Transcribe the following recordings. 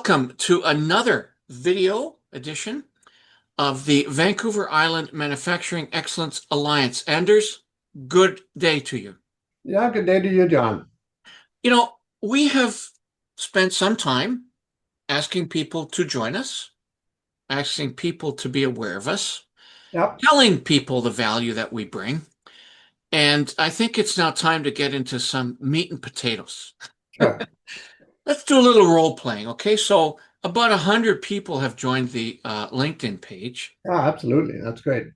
Welcome to another video edition of the Vancouver Island Manufacturing Excellence Alliance. Anders, good day to you. Yeah, good day to you, John. We have spent some time asking people to join us, asking people to be aware of us, Yep. telling people the value that we bring. And I think it's now time to get into some meat and potatoes. Sure. Let's do a little role playing, okay? So about 100 people have joined the LinkedIn page. Yeah, absolutely. That's great.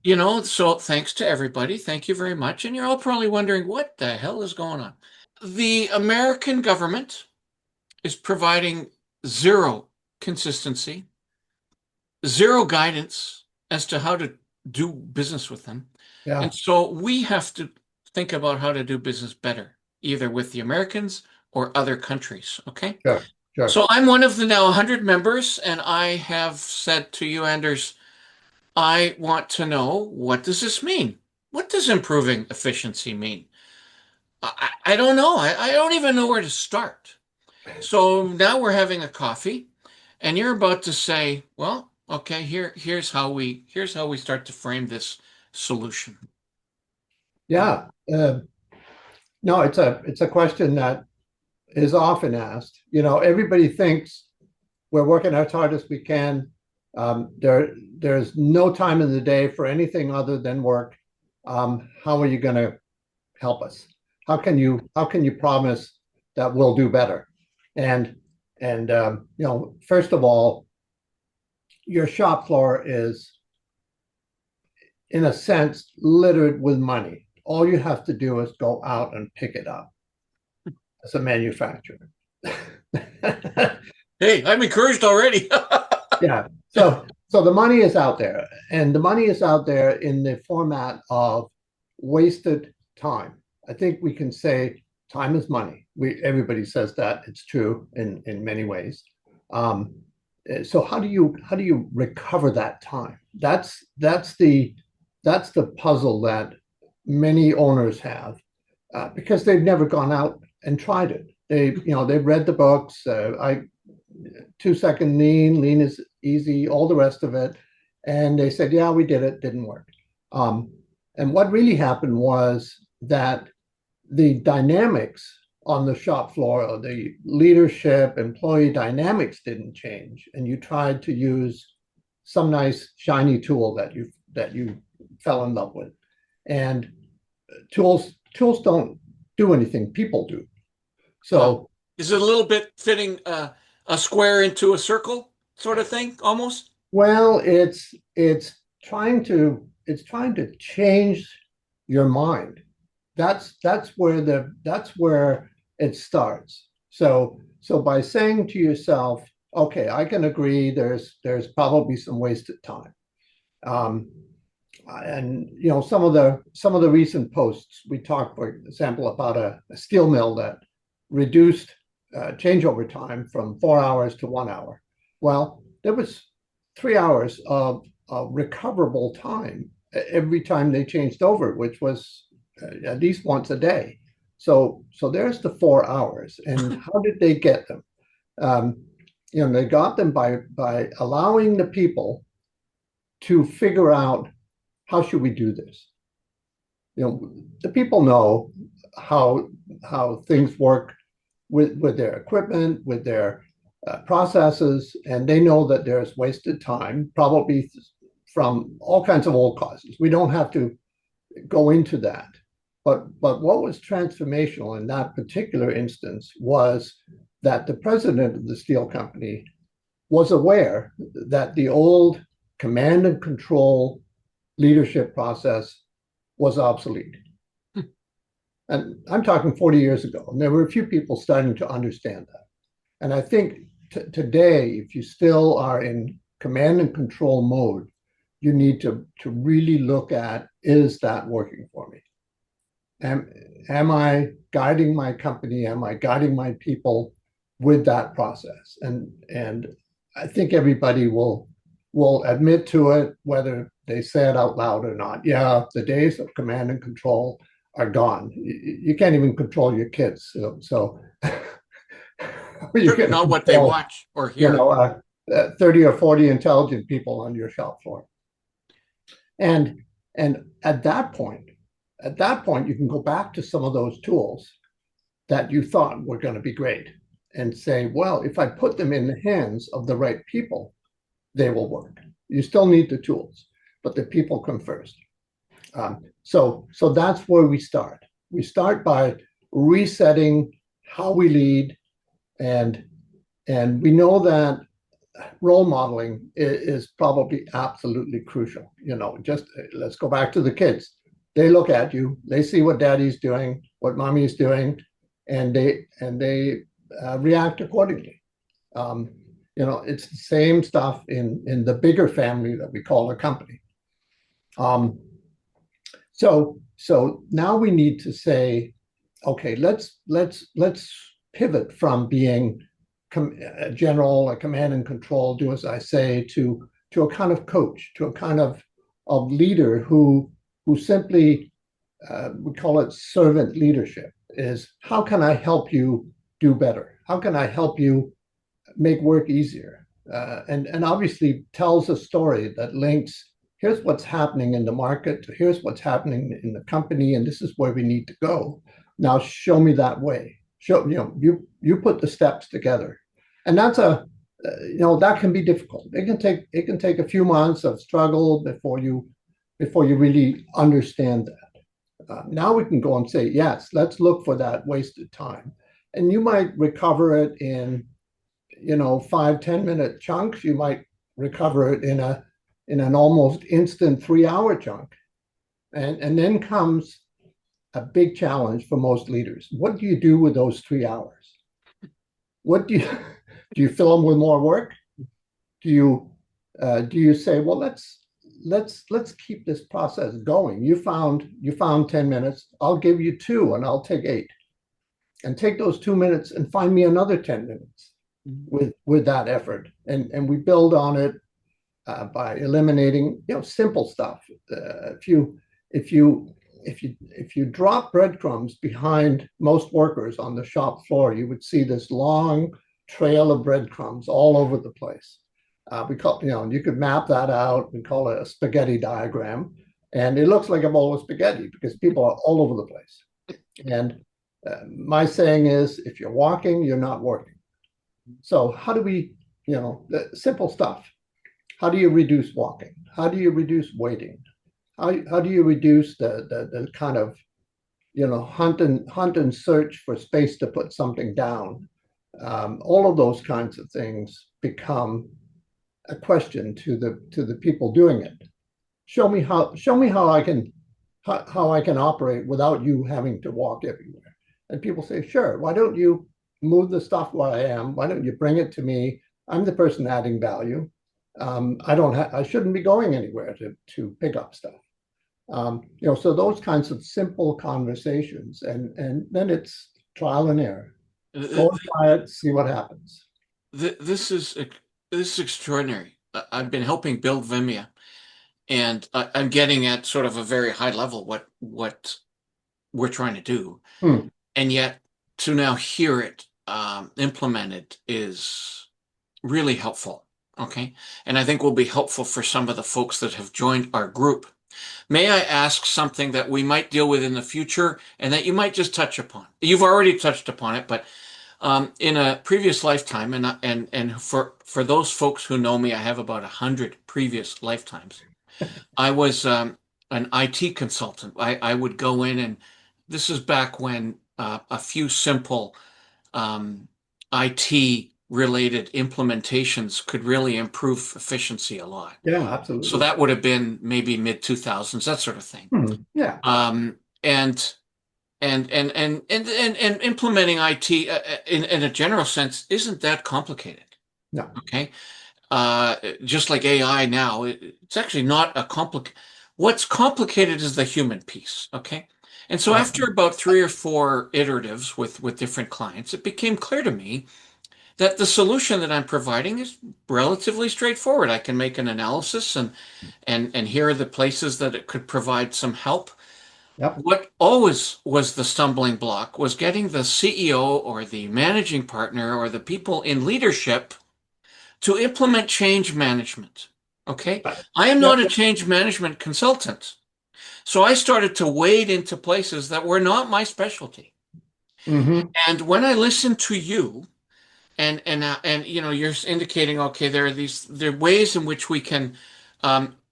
So thanks to everybody. Thank you very much. And you're all probably wondering, what the hell is going on? The American government is providing zero consistency, zero guidance as to how to do business with them. Yeah, And so we have to think about how to do business better, either with the Americans or other countries, okay? sure, sure. So I'm one of the now 100 members, and I have said to you, Anders, I want to know, what does this mean? What does improving efficiency mean? I don't know. I don't even know where to start. So now we're having a coffee, and you're about to say, well, okay, here's how we start to frame this solution. Yeah. No, it's a question that is often asked. Everybody thinks we're working as hard as we can. There's no time in the day for anything other than work. How are you going to help us? How can you promise that we'll do better? And first of all, your shop floor is, in a sense, littered with money. All you have to do is go out and pick it up as a manufacturer. Hey, I'm encouraged already. Yeah. So the money is out there, and the money is out there in the format of wasted time. I think we can say time is money. Everybody says that. It's true in many ways. So how do you recover that time? That's the puzzle that many owners have, because they've never gone out and tried it. They've read the books. 2-second lean is easy, all the rest of it, and they said, yeah, we did it, didn't work. And what really happened was that the dynamics on the shop floor, or the leadership employee dynamics, didn't change, and you tried to use some nice shiny tool that you fell in love with. And tools don't do anything, people do. So is it a little bit fitting a square into a circle sort of thing, almost? well, it's trying to change your mind. That's where it starts. So by saying to yourself, okay, I can agree there's probably some wasted time. And some of the recent posts, we talked, for example, about a steel mill that reduced changeover time from 4 hours to 1 hour. Well, there was 3 hours of recoverable time every time they changed over, which was at least once a day. So there's the 4 hours. And how did they get them? They got them by allowing the people to figure out, how should we do this? The people know how things work with their equipment, with their processes, and they know that there's wasted time, probably from all kinds of old causes. We don't have to go into that. But what was transformational in that particular instance was that the president of the steel company was aware that the old command and control leadership process was obsolete. And I'm talking 40 years ago, and there were a few people starting to understand that. And I think today, if you still are in command and control mode, you need to really look at, is that working for me? Am I guiding my company? Am I guiding my people with that process? And I think everybody will admit to it, whether they say it out loud or not. Yeah, the days of command and control are gone. You can't even control your kids. So You're Certainly going to not what they control, watch or you hear. know, 30 or 40 intelligent people on your shop floor. And and at that point, you can go back to some of those tools that you thought were going to be great and say, well, if I put them in the hands of the right people, they will work. You still need the tools, but the people come first. So that's where we start. We start by resetting how we lead, and and we know that role modeling is probably absolutely crucial. Just let's go back to the kids. They look at you, they see what daddy's doing, what mommy's doing, and they react accordingly. Um, it's the same stuff in the bigger family that we call a company. Um, so now we need to say, okay, let's pivot from being a general, a command and control, do as I say, to a kind of coach, to a kind of leader who simply we call it servant leadership. Is how can I help you do better? How can I help you make work easier? And obviously tells a story that links, here's what's happening in the market, here's what's happening in the company, and this is where we need to go. Now show me that way. You put the steps together. And that's that can be difficult. It can take a few months of struggle before you really understand that. Now we can go and say, yes, let's look for that wasted time. And you might recover it in 5-10 minute chunks. You might recover it in an almost instant 3 hour chunk. And then comes a big challenge for most leaders. What do you do with those 3 hours? What do you fill them with more work? Do you say, well, let's keep this process going? You found 10 minutes. I'll give you two, and I'll take 8, and take those 2 minutes and find me another 10 minutes with that effort, and we build on it by eliminating simple stuff. If you drop breadcrumbs behind most workers on the shop floor, you would see this long trail of breadcrumbs all over the place. We call you could map that out. We call it a spaghetti diagram, and it looks like a bowl of spaghetti because people are all over the place. And my saying is, if you're walking, you're not working. So how do we, the simple stuff? How do you reduce walking? How do you reduce waiting? How do you reduce the kind of, hunt and search for space to put something down? All of those kinds of things become a question to the people doing it. Show me how I can operate without you having to walk everywhere. And people say, sure, why don't you move the stuff where I am? Why don't you bring it to me? I'm the person adding value. I shouldn't be going anywhere to pick up stuff. So those kinds of simple conversations, and then it's trial and error. Uh, Go and try it, see what happens. This is extraordinary. I've been helping build VIMEA, and I'm getting at sort of a very high level what we're trying to do, Hmm. and yet to now hear it implemented is really helpful. Okay, and I think will be helpful for some of the folks that have joined our group. May I ask something that we might deal with in the future and that you might just touch upon? You've already touched upon it, but in a previous lifetime, and for those folks who know me, I have about 100 previous lifetimes. I was an IT consultant. I would go in, and this is back when a few simple IT related implementations could really improve efficiency a lot. Yeah, So absolutely. that would have been maybe mid 2000s, that sort of thing. Yeah. Um, and and implementing IT in a general sense isn't that complicated. No. Okay, just like AI now, it's actually not a complicated. What's complicated is the human piece. Okay, and so Uh, after about 3 or 4 iteratives with different clients, it became clear to me that the solution that I'm providing is relatively straightforward. I can make an analysis and here are the places that it could provide some help. Yep. What always was the stumbling block was getting the CEO or the managing partner or the people in leadership to implement change management. Okay. Right. I am Yep. not a change management consultant. So I started to wade into places that were not my specialty. Hmm. And when I listened to you, and you know, you're indicating, okay, there are ways in which we can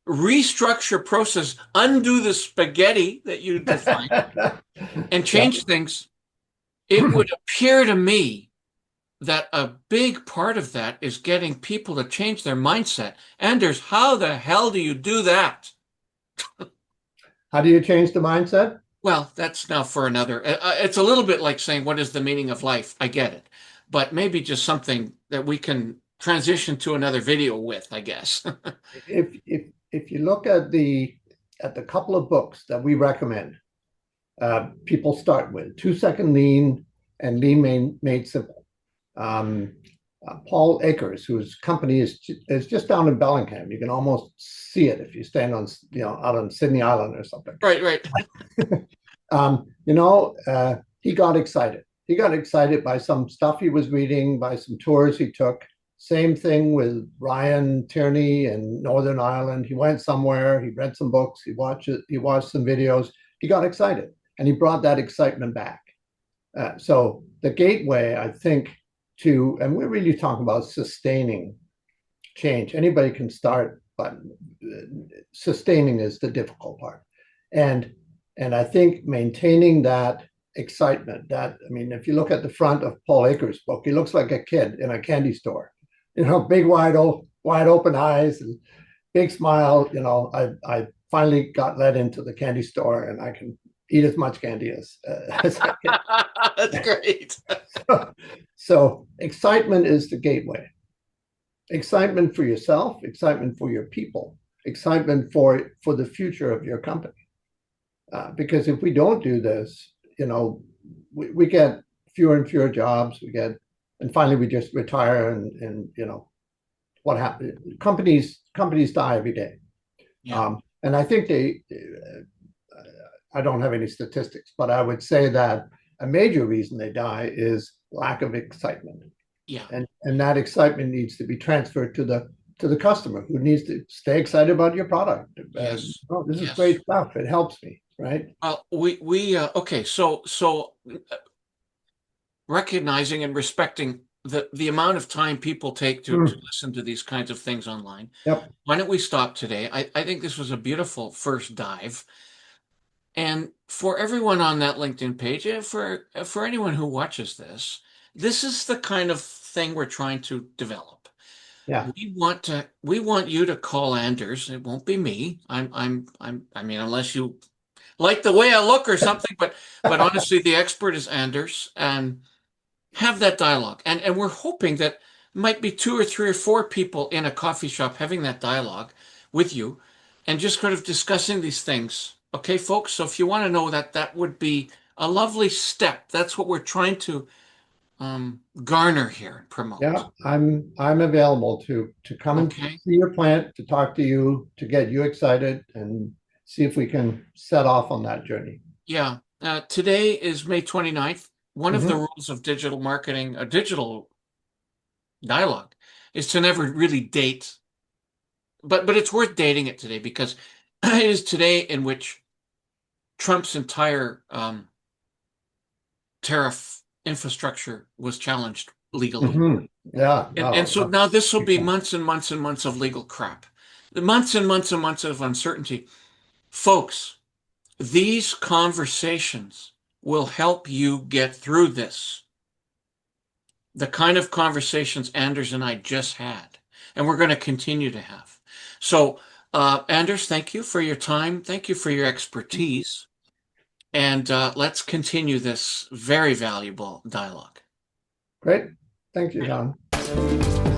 restructure process, undo the spaghetti that you define, and Yeah. change things. It would appear to me that a big part of that is getting people to change their mindset. Anders, how the hell do you do that? How do you change the mindset? Well, that's now for another. It's a little bit like saying, what is the meaning of life? I get it. But maybe just something that we can transition to another video with, I guess. If you look at the couple of books that we recommend, people start with 2 Second Lean and Lean Made Simple. Um, Paul Akers, whose company is just down in Bellingham. You can almost see it if you stand on, out on Sydney Island or something. Right, right. He got excited. He got excited by some stuff he was reading, by some tours he took. Same thing with Ryan Tierney in Northern Ireland. He went somewhere, he read some books, he watched some videos. He got excited, and he brought that excitement back. So the gateway, I think, and we're really talking about sustaining change. Anybody can start, but sustaining is the difficult part. And and I think maintaining that excitement, if you look at the front of Paul Akers' book, he looks like a kid in a candy store. Big wide open eyes and big smile. I finally got let into the candy store, and I can eat as much candy as I can. That's great. So excitement is the gateway. Excitement for yourself, excitement for your people, excitement for the future of your company. Because if we don't do this, we get fewer and fewer jobs. And finally we just retire, and what happens? Companies die every day. Yeah. And I think I don't have any statistics, but I would say that a major reason they die is lack of excitement. Yeah. And that excitement needs to be transferred to the customer, who needs to stay excited about your product. Yes. Oh, this is Yes. great stuff. It helps me, right? Well, okay. So recognizing and respecting the amount of time people take to Mm, listen to these kinds of things online. yep. Why don't we stop today? I think this was a beautiful first dive. And for everyone on that LinkedIn page, for anyone who watches this, this is the kind of thing we're trying to develop. Yeah. We want you to call Anders. It won't be me. I mean, unless you like the way I look or something, but honestly, the expert is Anders, and have that dialogue. And we're hoping that might be two or three or four people in a coffee shop having that dialogue with you and just kind of discussing these things. Okay, folks? So if you want to know that, that would be a lovely step. That's what we're trying to garner here, Yeah. promote. I'm available to come and Okay. see your plant, to talk to you, to get you excited, and see if we can set off on that journey. Yeah. Today is May 29th. One of the Hmm. rules of digital marketing, a digital dialogue, is to never really date, but it's worth dating it today because it is today in which Trump's entire tariff infrastructure was challenged legally. Hmm. Yeah. And No, so now that's this will be months and months and months of legal crap. The months and months and months of uncertainty. Folks, these conversations will help you get through this. The kind of conversations Anders and I just had, and we're going to continue to have. So, Anders, thank you for your time. Thank you for your expertise. And let's continue this very valuable dialogue. great. Thank you, Don.